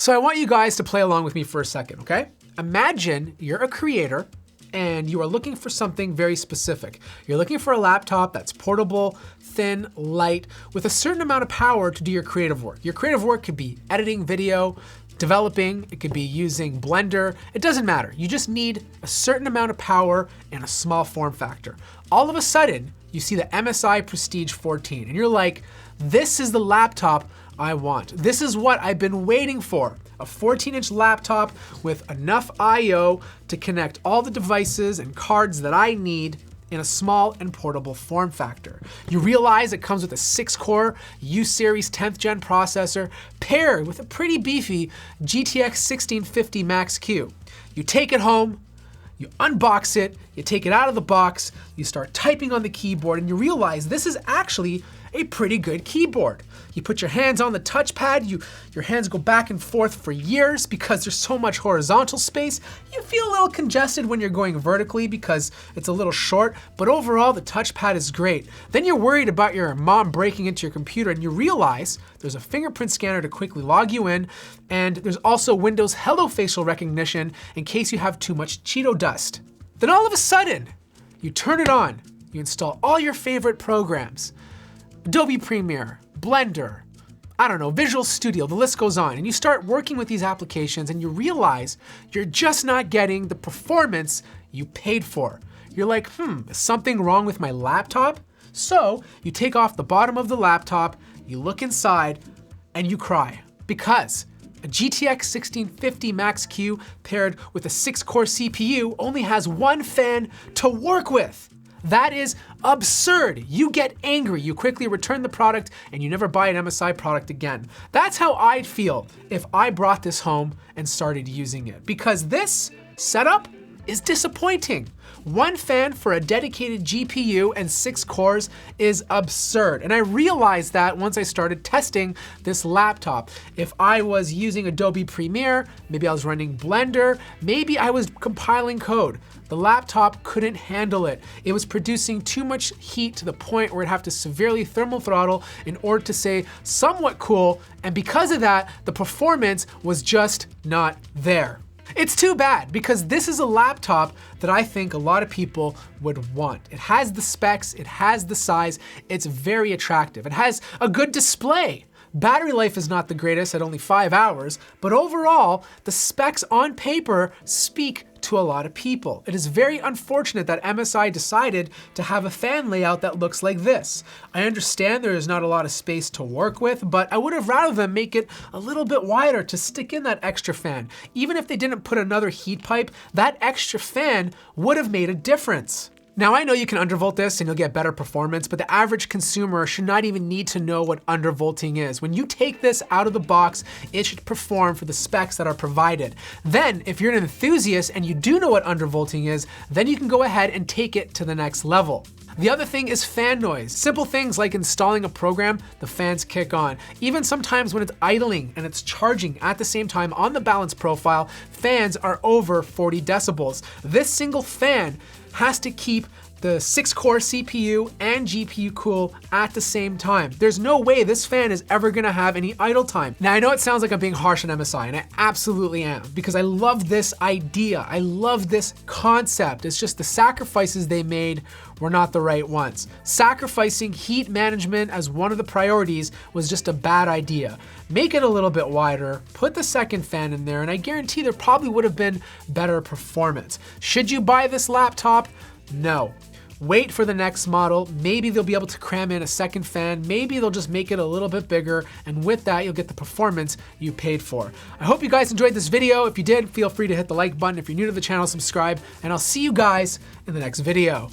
So I want you guys to play along with me for a second, okay? Imagine you're a creator and you are looking for something very specific. You're looking for a laptop that's portable, thin, light, with a certain amount of power to do your creative work. Your creative work could be editing video, developing, it could be using Blender, it doesn't matter. You just need a certain amount of power and a small form factor. All of a sudden, you see the MSI Prestige 14 and you're like, this is the laptop I want. This is what I've been waiting for. A 14-inch laptop with enough I/O to connect all the devices and cards that I need in a small and portable form factor. You realize it comes with a 6-core U-Series 10th gen processor paired with a pretty beefy GTX 1650 Max-Q. You take it home, you unbox it, you take it out of the box, you start typing on the keyboard, and you realize this is actually a pretty good keyboard. You put your hands on the touchpad, your hands go back and forth for years because there's so much horizontal space. You feel a little congested when you're going vertically because it's a little short, but overall the touchpad is great. Then you're worried about your mom breaking into your computer and you realize there's a fingerprint scanner to quickly log you in, and there's also Windows Hello facial recognition in case you have too much Cheeto dust. Then all of a sudden, you turn it on, you install all your favorite programs. Adobe Premiere, Blender, I don't know, Visual Studio, the list goes on. And you start working with these applications and you realize you're just not getting the performance you paid for. You're like, is something wrong with my laptop? So you take off the bottom of the laptop, you look inside, and you cry. Because a GTX 1650 Max-Q paired with a 6-core CPU only has one fan to work with. That is absurd. You get angry, you quickly return the product, and you never buy an MSI product again. That's how I'd feel if I brought this home and started using it, because this setup is disappointing. One fan for a dedicated GPU and 6 cores is absurd. And I realized that once I started testing this laptop. If I was using Adobe Premiere, maybe I was running Blender, maybe I was compiling code. The laptop couldn't handle it. It was producing too much heat to the point where it'd have to severely thermal throttle in order to stay somewhat cool. And because of that, the performance was just not there. It's too bad because this is a laptop that I think a lot of people would want. It has the specs, it has the size, it's very attractive. It has a good display. Battery life is not the greatest at only 5 hours, but overall, the specs on paper speak to a lot of people. It is very unfortunate that MSI decided to have a fan layout that looks like this. I understand there is not a lot of space to work with, but I would have rather them make it a little bit wider to stick in that extra fan. Even if they didn't put another heat pipe, that extra fan would have made a difference. Now I know you can undervolt this and you'll get better performance, but the average consumer should not even need to know what undervolting is. When you take this out of the box, it should perform for the specs that are provided. Then, if you're an enthusiast and you do know what undervolting is, then you can go ahead and take it to the next level. The other thing is fan noise. Simple things like installing a program, the fans kick on. Even sometimes when it's idling and it's charging at the same time on the balance profile, fans are over 40 decibels. This single fan has to keep the 6-core CPU and GPU cool at the same time. There's no way this fan is ever gonna have any idle time. Now I know it sounds like I'm being harsh on MSI, and I absolutely am, because I love this idea. I love this concept. It's just the sacrifices they made were not the right ones. Sacrificing heat management as one of the priorities was just a bad idea. Make it a little bit wider, put the second fan in there, and I guarantee there probably would have been better performance. Should you buy this laptop? No. Wait for the next model. Maybe they'll be able to cram in a second fan. Maybe they'll just make it a little bit bigger, and with that, you'll get the performance you paid for. I hope you guys enjoyed this video. If you did, feel free to hit the like button. If you're new to the channel, subscribe, and I'll see you guys in the next video.